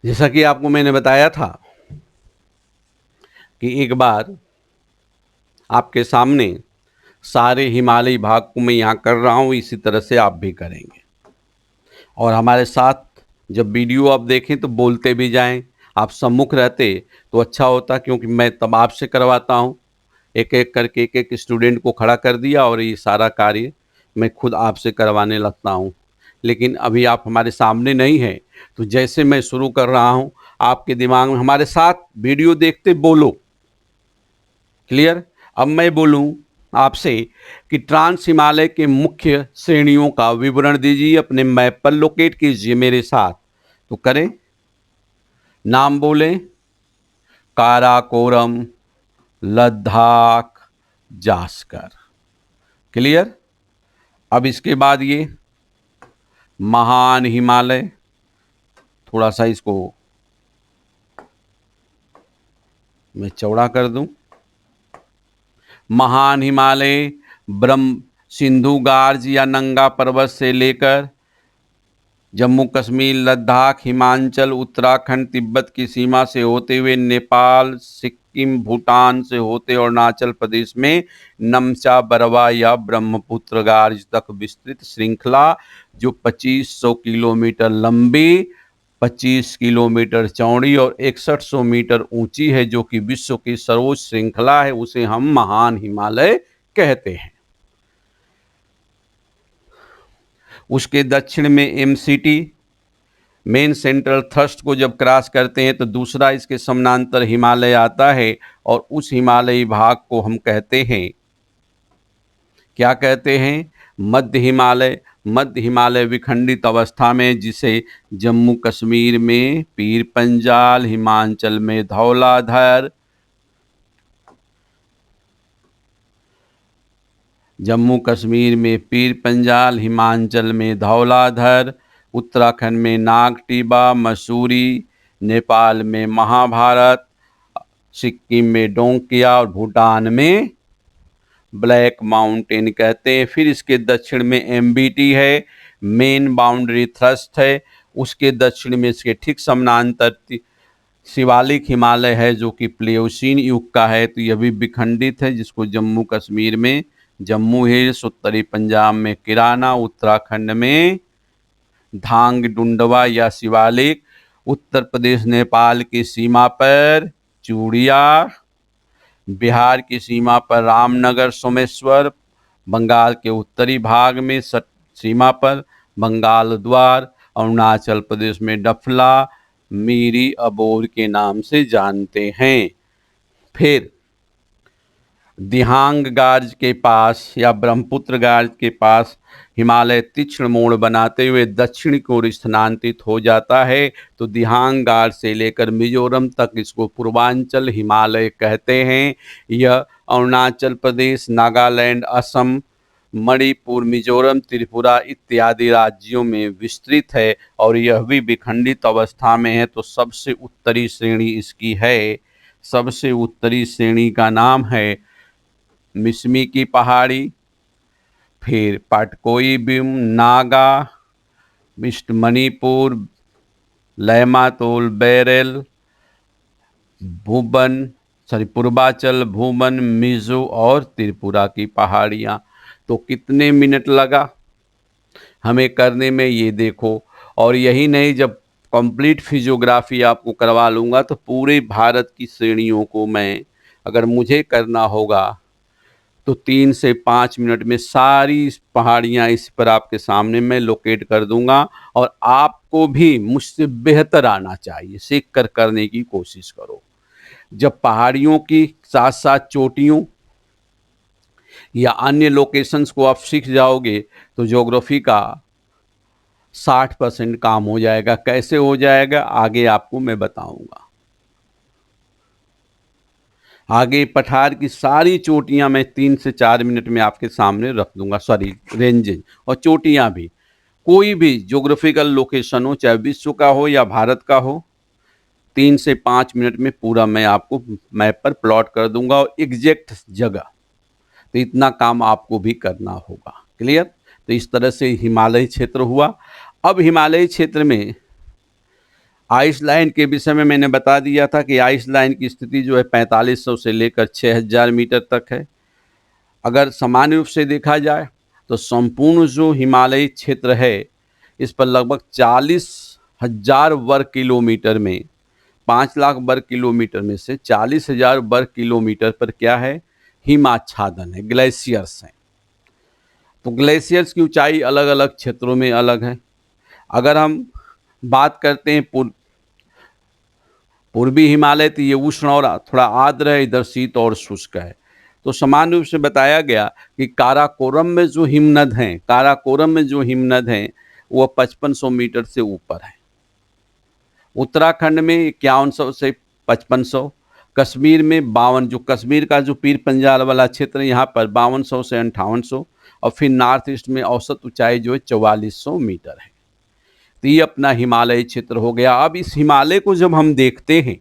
जैसा कि आपको मैंने बताया था कि एक बार आपके सामने सारे हिमालयी भाग को मैं यहाँ कर रहा हूँ, इसी तरह से आप भी करेंगे। और हमारे साथ जब वीडियो आप देखें तो बोलते भी जाएं। आप सम्मुख रहते तो अच्छा होता, क्योंकि मैं तब आपसे करवाता हूँ। एक एक करके एक एक स्टूडेंट को खड़ा कर दिया और ये सारा कार्य मैं खुद आपसे करवाने लगता हूँ। लेकिन अभी आप हमारे सामने नहीं हैं, तो जैसे मैं शुरू कर रहा हूँ आपके दिमाग में हमारे साथ वीडियो देखते बोलो। क्लियर? अब मैं बोलूं आपसे कि ट्रांस हिमालय के मुख्य श्रेणियों का विवरण दीजिए, अपने मैप पर लोकेट कीजिए मेरे साथ। तो करें, नाम बोलें। काराकोरम, लद्दाख, जास्कर। क्लियर? अब इसके बाद ये महान हिमालय, थोड़ा सा इसको मैं चौड़ा कर दूं। महान हिमालय ब्रह्म सिंधु गार्ज या नंगा पर्वत से लेकर जम्मू कश्मीर, लद्दाख, हिमाचल, उत्तराखंड, तिब्बत की सीमा से होते हुए नेपाल, सिक्किम, भूटान से होते अरुणाचल प्रदेश में नमचा बरवा या ब्रह्मपुत्र गार्ज तक विस्तृत श्रृंखला, जो 2500 किलोमीटर लंबी, 25 किलोमीटर चौड़ी और 6100 मीटर ऊंची है, जो कि विश्व की सर्वोच्च श्रृंखला है, उसे हम महान हिमालय कहते हैं। उसके दक्षिण में एमसीटी, मेन सेंट्रल थ्रस्ट को जब क्रॉस करते हैं तो दूसरा इसके समानांतर हिमालय आता है, और उस हिमालयी भाग को हम कहते हैं, क्या कहते हैं? मध्य हिमालय। मध्य हिमालय विखंडित अवस्था में, जिसे जम्मू कश्मीर में पीर पंजाल, हिमाचल में धौलाधर, जम्मू कश्मीर में पीर पंजाल, हिमाचल में धौलाधर, उत्तराखंड में नागटिबा, मसूरी, नेपाल में महाभारत, सिक्किम में डोंकिया और भूटान में ब्लैक माउंटेन कहते हैं। फिर इसके दक्षिण में एमबीटी है, मेन बाउंड्री थ्रस्ट है। उसके दक्षिण में इसके ठीक समानांतर शिवालिक हिमालय है, जो कि प्लेओसीन युग का है, तो यह भी विखंडित है, जिसको जम्मू कश्मीर में जम्मू हिल्स, उत्तरी पंजाब में किराना, उत्तराखंड में धांग डुंडवा या शिवालिक, उत्तर प्रदेश नेपाल की सीमा पर चूड़िया, बिहार की सीमा पर रामनगर, सोमेश्वर, बंगाल के उत्तरी भाग में सीमा पर बंगाल द्वार, अरुणाचल प्रदेश में डफला, मीरी अबोर के नाम से जानते हैं। फिर दिहांग गार्ज के पास या ब्रह्मपुत्र गार्ज के पास हिमालय तीक्ष्ण मोड़ बनाते हुए दक्षिण की ओर स्थानांतरित हो जाता है, तो दिहांग गार्ज से लेकर मिजोरम तक इसको पूर्वांचल हिमालय कहते हैं। यह अरुणाचल प्रदेश, नागालैंड, असम, मणिपुर, मिजोरम, त्रिपुरा इत्यादि राज्यों में विस्तृत है, और यह भी विखंडित अवस्था में है। तो सबसे उत्तरी श्रेणी इसकी है, सबसे उत्तरी श्रेणी का नाम है मिसमी की पहाड़ी, फिर पाटकोई बिम, नागा, ईस्ट मणिपुर, लैमातोल, बैरल, भूबन, पूर्वांचल, भूमन, मिजो और त्रिपुरा की पहाड़ियाँ। तो कितने मिनट लगा हमें करने में, ये देखो। और यही नहीं, जब कंप्लीट फिजियोग्राफी आपको करवा लूँगा तो पूरे भारत की श्रेणियों को मैं, अगर मुझे करना होगा तो 3 से 5 मिनट में सारी पहाड़ियाँ इस पर आपके सामने मैं लोकेट कर दूंगा। और आपको भी मुझसे बेहतर आना चाहिए, सीख कर करने की कोशिश करो। जब पहाड़ियों की साथ साथ चोटियों या अन्य लोकेशंस को आप सीख जाओगे तो ज्योग्राफी का 60% काम हो जाएगा। कैसे हो जाएगा आगे आपको मैं बताऊंगा। आगे पठार की सारी चोटियां मैं 3 से 4 मिनट में आपके सामने रख दूंगा, सॉरी रेंजेज और चोटियां भी। कोई भी ज्योग्राफिकल लोकेशन हो, चाहे विश्व का हो या भारत का हो, 3 से 5 मिनट में पूरा मैं आपको मैप पर प्लॉट कर दूंगा और एग्जैक्ट जगह। तो इतना काम आपको भी करना होगा। क्लियर? तो इस तरह से हिमालय क्षेत्र हुआ। अब हिमालय क्षेत्र में आइसलैंड के विषय में मैंने बता दिया था कि आइसलैंड की स्थिति जो है 4500 से लेकर 6000 मीटर तक है। अगर सामान्य रूप से देखा जाए तो संपूर्ण जो हिमालयी क्षेत्र है इस पर लगभग 40,000 वर्ग किलोमीटर में 5 लाख वर्ग किलोमीटर में से 40,000 वर्ग किलोमीटर पर क्या है, हिमाच्छादन है, ग्लेशियर्स हैं। तो ग्लेशियर्स की ऊंचाई अलग अलग क्षेत्रों में अलग है। अगर हम बात करते हैं पूर्वी हिमालय, तो ये उष्ण और थोड़ा आर्द्र है, इधर शीत और शुष्क है। तो सामान्य रूप से बताया गया कि काराकोरम में जो हिमनद हैं वो 5500 मीटर से ऊपर है। उत्तराखंड में 5100 से 5500, कश्मीर में 52, जो कश्मीर का जो पीर पंजाल वाला क्षेत्र है यहाँ पर 5200 से 5800, और फिर नॉर्थ ईस्ट में औसत ऊंचाई जो है 4400 मीटर है। तो ये अपना हिमालय क्षेत्र हो गया। अब इस हिमालय को जब हम देखते हैं,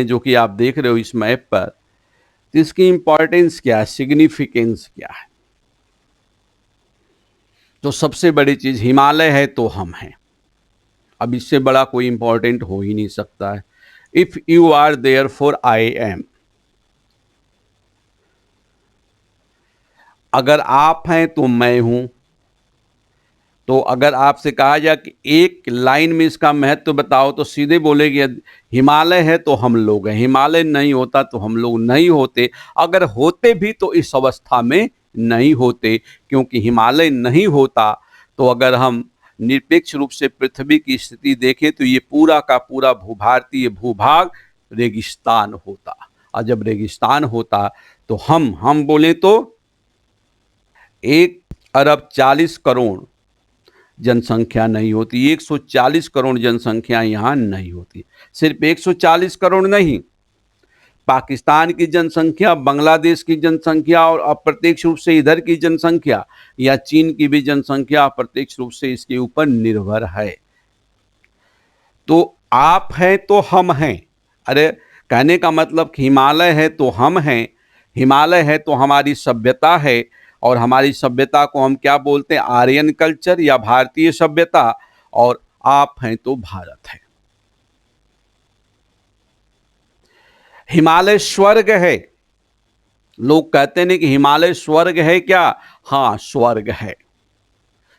जो कि आप देख रहे हो इस मैप पर, तो इसकी इंपॉर्टेंस क्या है, सिग्निफिकेंस क्या है। तो सबसे बड़ी चीज, हिमालय है तो हम हैं। अब इससे बड़ा कोई इंपॉर्टेंट हो ही नहीं सकता है। If you are there for I am, अगर आप हैं तो मैं हूं। तो अगर आपसे कहा जाए कि एक लाइन में इसका महत्व बताओ, तो सीधे बोलेगी हिमालय है तो हम लोग हैं, हिमालय नहीं होता तो हम लोग नहीं होते, अगर होते भी तो इस अवस्था में नहीं होते, क्योंकि हिमालय नहीं होता तो अगर हम निरपेक्ष रूप से पृथ्वी की स्थिति देखें तो ये पूरा का पूरा भारतीय भूभाग रेगिस्तान होता। और जब रेगिस्तान होता तो हम बोले तो 1 अरब 40 करोड़ जनसंख्या नहीं होती, 140 करोड़ जनसंख्या यहाँ नहीं होती। सिर्फ 140 करोड़ नहीं, पाकिस्तान की जनसंख्या, बांग्लादेश की जनसंख्या और अप्रत्यक्ष रूप से इधर की जनसंख्या या चीन की भी जनसंख्या अप्रत्यक्ष रूप से इसके ऊपर निर्भर है। तो आप हैं तो हम हैं, अरे कहने का मतलब हिमालय है तो हम हैं, हिमालय है तो हमारी सभ्यता है, और हमारी सभ्यता को हम क्या बोलते हैं, आर्यन कल्चर या भारतीय सभ्यता, और आप हैं तो भारत है। हिमालय स्वर्ग है। लोग कहते हैं कि हिमालय स्वर्ग है क्या? हाँ, स्वर्ग है।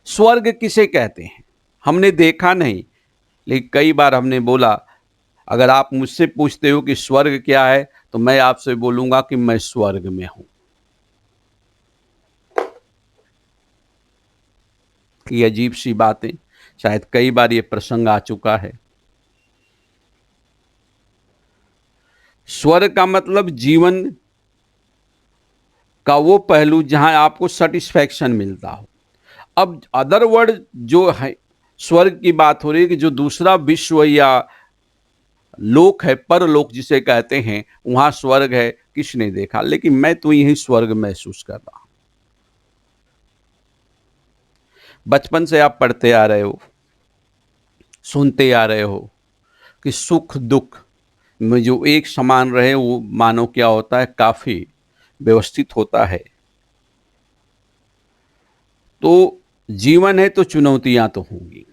स्वर्ग किसे कहते हैं हमने देखा नहीं, लेकिन कई बार हमने बोला। अगर आप मुझसे पूछते हो कि स्वर्ग क्या है, तो मैं आपसे बोलूंगा कि मैं स्वर्ग में हूं। ये अजीब सी बातें, शायद कई बार ये प्रसंग आ चुका है। स्वर्ग का मतलब जीवन का वो पहलू जहां आपको सेटिस्फैक्शन मिलता हो। अब अदर वर्ड जो है, स्वर्ग की बात हो रही है कि जो दूसरा विश्व या लोक है, परलोक जिसे कहते हैं, वहां स्वर्ग है, किसने देखा? लेकिन मैं तो यही स्वर्ग महसूस कर रहा हूं। बचपन से आप पढ़ते आ रहे हो, सुनते आ रहे हो कि सुख दुख में जो एक समान रहे, वो मानो क्या होता है, काफी व्यवस्थित होता है। तो जीवन है तो चुनौतियां तो होंगी,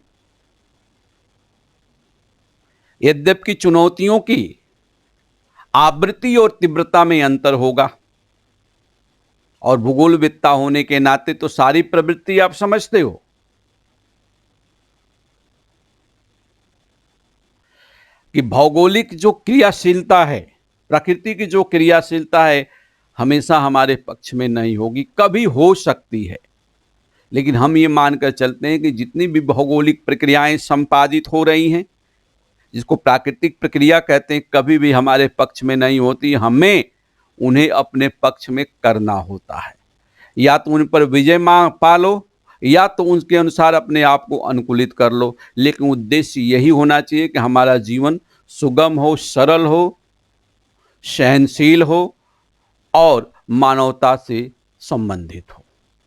यद्यपि चुनौतियों की आवृत्ति और तीव्रता में अंतर होगा, और भूगोलविद्ता होने के नाते तो सारी प्रवृत्ति आप समझते हो कि भौगोलिक जो क्रियाशीलता है, प्रकृति की जो क्रियाशीलता है, हमेशा हमारे पक्ष में नहीं होगी, कभी हो सकती है। लेकिन हम ये मानकर चलते हैं कि जितनी भी भौगोलिक प्रक्रियाएं संपादित हो रही हैं, जिसको प्राकृतिक प्रक्रिया कहते हैं, कभी भी हमारे पक्ष में नहीं होती, हमें उन्हें अपने पक्ष में करना होता है। या तो उन पर विजय पा लो, या तो उनके अनुसार अपने आप को अनुकूलित कर लो, लेकिन उद्देश्य यही होना चाहिए कि हमारा जीवन सुगम हो, सरल हो, सहनशील हो और मानवता से संबंधित हो।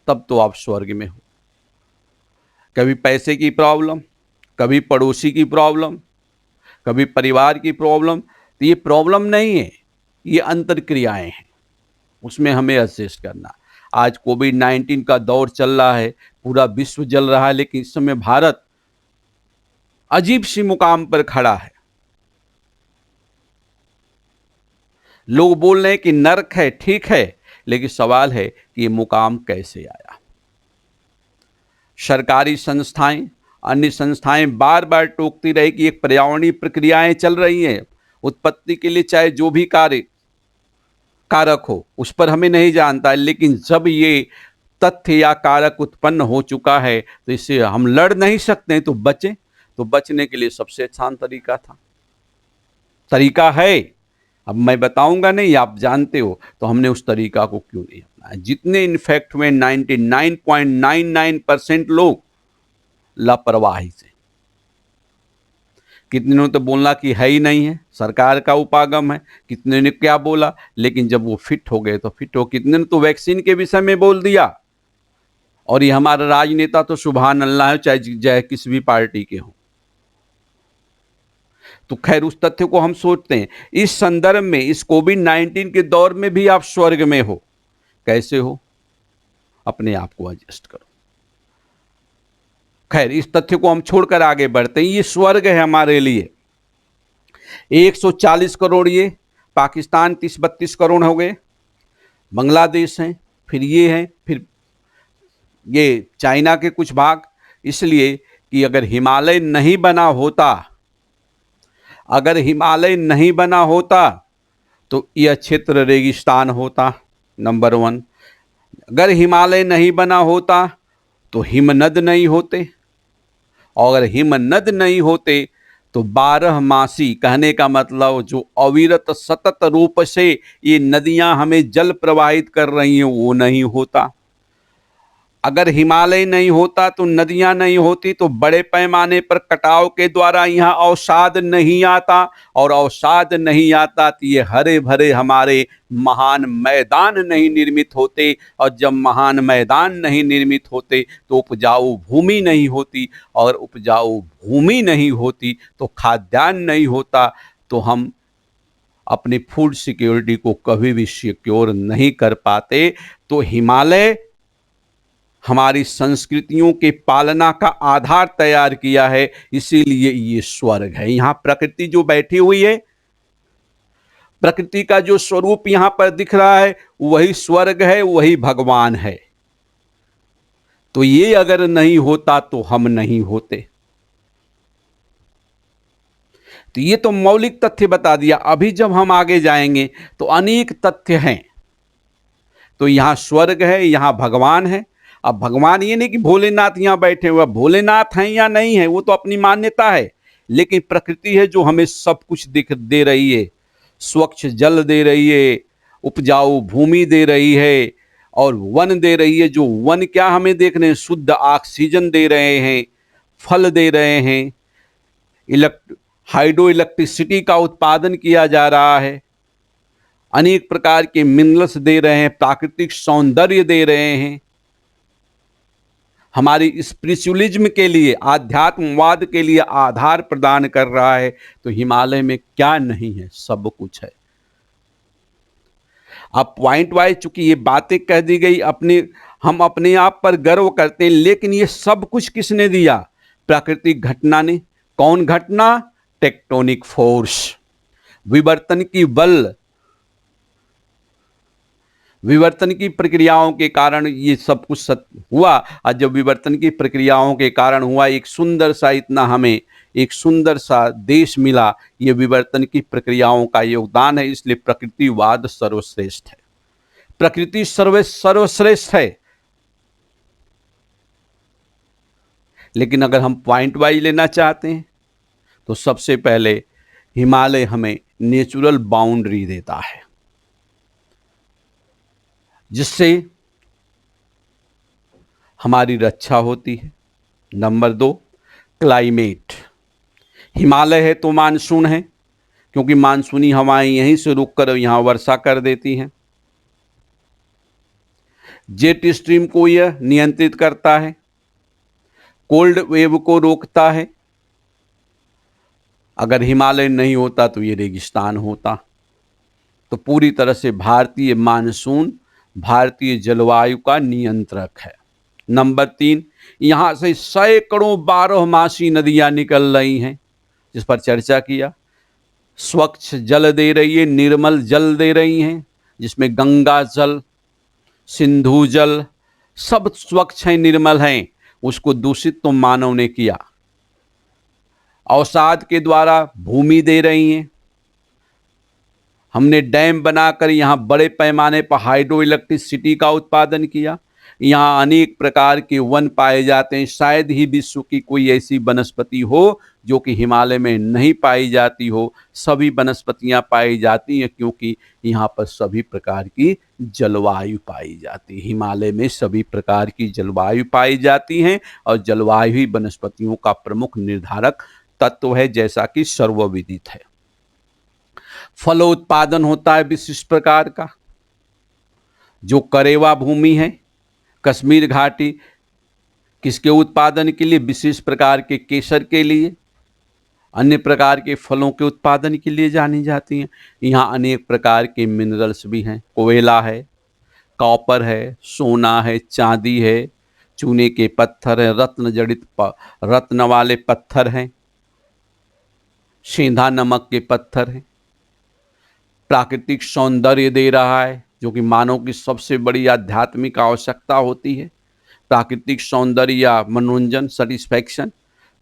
तब तो आप स्वर्ग में हो। कभी पैसे की प्रॉब्लम, कभी पड़ोसी की प्रॉब्लम, कभी परिवार की प्रॉब्लम, तो ये प्रॉब्लम नहीं है, ये अंतर क्रियाएं हैं, उसमें हमें एडजस्ट करना। आज कोविड-19 का दौर चल रहा है, पूरा विश्व जल रहा है, लेकिन इस समय भारत अजीब सी मुकाम पर खड़ा है। लोग बोल रहे हैं कि नर्क है, ठीक है, लेकिन सवाल है कि ये मुकाम कैसे आया। सरकारी संस्थाएं, अन्य संस्थाएं बार बार टोकती रही कि एक पर्यावरणीय प्रक्रियाएं चल रही हैं, उत्पत्ति के लिए चाहे जो भी कार्य कारक हो उस पर हमें नहीं जानता है, लेकिन जब ये तथ्य या कारक उत्पन्न हो चुका है तो इससे हम लड़ नहीं सकते हैं, तो बचें। तो बचने के लिए सबसे आसान तरीका है, अब मैं बताऊंगा नहीं, आप जानते हो, तो हमने उस तरीका को क्यों नहीं अपनाया। जितने इन्फेक्ट में 99.99% लोग लापरवाही से, कितने ने तो बोलना कि है ही नहीं है, सरकार का उपागम है, कितने ने क्या बोला, लेकिन जब वो फिट हो गए तो फिट हो, कितने ने तो वैक्सीन के विषय में बोल दिया। और ये हमारा राजनेता तो सुभान अल्लाह है, चाहे किसी भी पार्टी के हो। तो खैर उस तथ्य को हम सोचते हैं। इस संदर्भ में, इस कोविड-19 के दौर में भी आप स्वर्ग में हो। कैसे हो? अपने आप को एडजस्ट करो। खैर इस तथ्य को हम छोड़कर आगे बढ़ते हैं। ये स्वर्ग है हमारे लिए। 140 करोड़, ये पाकिस्तान 30-32 करोड़ हो गए, बांग्लादेश हैं, फिर ये हैं, फिर ये चाइना के कुछ भाग। इसलिए कि अगर हिमालय नहीं बना होता, अगर हिमालय नहीं बना होता तो यह क्षेत्र रेगिस्तान होता, नंबर 1। अगर हिमालय नहीं बना होता तो हिमनद नहीं होते, और अगर हिमनद नहीं होते तो 12 मासी, कहने का मतलब जो अविरत सतत रूप से ये नदियां हमें जल प्रवाहित कर रही हैं वो नहीं होता। अगर हिमालय नहीं होता तो नदियां नहीं होती, तो बड़े पैमाने पर कटाव के द्वारा यहाँ अवसाद नहीं आता, और अवसाद नहीं आता तो ये हरे भरे हमारे महान मैदान नहीं निर्मित होते, और जब महान मैदान नहीं निर्मित होते तो उपजाऊ भूमि नहीं होती, और उपजाऊ भूमि नहीं होती तो खाद्यान्न नहीं होता, तो हम अपनी फूड सिक्योरिटी को कभी भी सिक्योर नहीं कर पाते। तो हिमालय हमारी संस्कृतियों के पालना का आधार तैयार किया है, इसीलिए ये स्वर्ग है। यहां प्रकृति जो बैठी हुई है, प्रकृति का जो स्वरूप यहां पर दिख रहा है वही स्वर्ग है, वही भगवान है। तो ये अगर नहीं होता तो हम नहीं होते। तो ये तो मौलिक तथ्य बता दिया। अभी जब हम आगे जाएंगे तो अनेक तथ्य हैं। तो यहां स्वर्ग है, यहां भगवान है। अब भगवान ये नहीं कि भोलेनाथ यहाँ बैठे हुए, भोलेनाथ हैं या नहीं है वो तो अपनी मान्यता है, लेकिन प्रकृति है जो हमें सब कुछ दिख दे रही है। स्वच्छ जल दे रही है, उपजाऊ भूमि दे रही है, और वन दे रही है। जो वन क्या हमें देख रहे हैं, शुद्ध ऑक्सीजन दे रहे हैं, फल दे रहे हैं, हाइड्रो इलेक्ट्रिसिटी का उत्पादन किया जा रहा है, अनेक प्रकार के मिनरल्स दे रहे हैं, प्राकृतिक सौंदर्य दे रहे हैं, हमारी स्पिरिचुअलिज्म के लिए, आध्यात्मवाद के लिए आधार प्रदान कर रहा है। तो हिमालय में क्या नहीं है, सब कुछ है। अब पॉइंट वाइज चूंकि ये बातें कह दी गई, हम अपने आप पर गर्व करते हैं, लेकिन ये सब कुछ किसने दिया? प्राकृतिक घटना ने। कौन घटना? टेक्टोनिक फोर्स, विवर्तन की बल, विवर्तन की प्रक्रियाओं के कारण ये सब कुछ हुआ। और जब विवर्तन की प्रक्रियाओं के कारण हुआ, एक सुंदर सा, इतना हमें एक सुंदर सा देश मिला, ये विवर्तन की प्रक्रियाओं का योगदान है। इसलिए प्रकृतिवाद सर्वश्रेष्ठ है, प्रकृति सर्वश्रेष्ठ है। लेकिन अगर हम पॉइंट वाइज लेना चाहते हैं तो सबसे पहले हिमालय हमें नेचुरल बाउंड्री देता है, जिससे हमारी रक्षा होती है। Number 2, climate. हिमालय है तो मानसून है, क्योंकि मानसूनी हवाएं यहीं से रुककर यहाँ वर्षा कर देती हैं। जेट स्ट्रीम को यह नियंत्रित करता है, कोल्ड वेव को रोकता है। अगर हिमालय नहीं होता तो ये रेगिस्तान होता। तो पूरी तरह से भारतीय मानसून भारतीय जलवायु का नियंत्रक है। नंबर 3, यहाँ से सैकड़ों 12मासी नदियां निकल रही हैं, जिस पर चर्चा किया। स्वच्छ जल दे रही है, निर्मल जल दे रही हैं, जिसमें गंगा जल, सिंधु जल सब स्वच्छ हैं, निर्मल हैं। उसको दूषित तो मानव ने किया। अवसाद के द्वारा भूमि दे रही हैं। हमने डैम बनाकर यहाँ बड़े पैमाने पर हाइड्रो इलेक्ट्रिसिटी का उत्पादन किया। यहाँ अनेक प्रकार के वन पाए जाते हैं। शायद ही विश्व की कोई ऐसी वनस्पति हो जो कि हिमालय में नहीं पाई जाती हो। सभी वनस्पतियाँ पाई जाती हैं क्योंकि यहाँ पर सभी प्रकार की जलवायु पाई जाती है। हिमालय में सभी प्रकार की जलवायु पाई जाती हैं और जलवायु ही वनस्पतियों का प्रमुख निर्धारक तत्व है, जैसा कि सर्वविदित है। फलोत्पादन होता है विशिष्ट प्रकार का। जो करेवा भूमि है, कश्मीर घाटी किसके उत्पादन के लिए? विशेष प्रकार के केसर के लिए, अन्य प्रकार के फलों के उत्पादन के लिए जानी जाती हैं। यहाँ अनेक प्रकार के मिनरल्स भी हैं। कोयला है, कॉपर है, सोना है, चांदी है, चूने के पत्थर है, रत्न जड़ित रत्न वाले पत्थर हैं, सेंधा नमक के पत्थर हैं। प्राकृतिक सौंदर्य दे रहा है, जो कि मानव की सबसे बड़ी आध्यात्मिक आवश्यकता होती है। प्राकृतिक सौंदर्य या मनोरंजन, सेटिस्फैक्शन,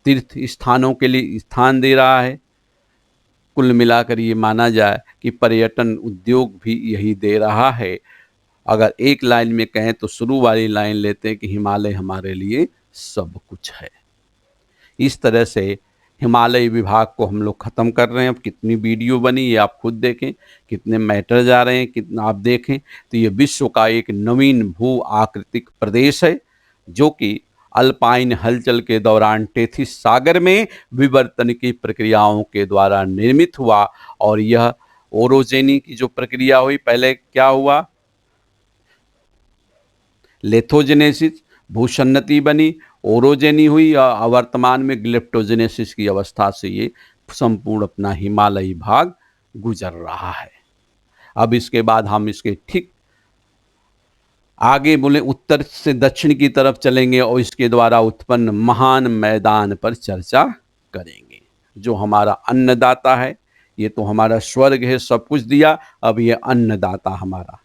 तीर्थ स्थानों के लिए स्थान दे रहा है। कुल मिलाकर ये माना जाए कि पर्यटन उद्योग भी यही दे रहा है। अगर एक लाइन में कहें तो शुरू वाली लाइन लेते हैं कि हिमालय हमारे लिए सब कुछ है। इस तरह से हिमालय विभाग को हम लोग ख़त्म कर रहे हैं। अब कितनी वीडियो बनी ये आप खुद देखें, कितने मैटर जा रहे हैं, कितना आप देखें। तो ये विश्व का एक नवीन भू आकृतिक प्रदेश है, जो कि अल्पाइन हलचल के दौरान टेथिस सागर में विवर्तन की प्रक्रियाओं के द्वारा निर्मित हुआ। और यह ओरोजेनी की जो प्रक्रिया हुई, पहले क्या हुआ? लेथोजेनेसिस, भूसन्नति बनी, ओरोजेनी हुई और वर्तमान में ग्लिप्टोजेनेसिस की अवस्था से ये संपूर्ण अपना हिमालयी भाग गुजर रहा है। अब इसके बाद हम इसके ठीक आगे बोले उत्तर से दक्षिण की तरफ चलेंगे और इसके द्वारा उत्पन्न महान मैदान पर चर्चा करेंगे। जो हमारा अन्नदाता है, ये तो हमारा स्वर्ग है, सब कुछ दिया। अब ये अन्नदाता हमारा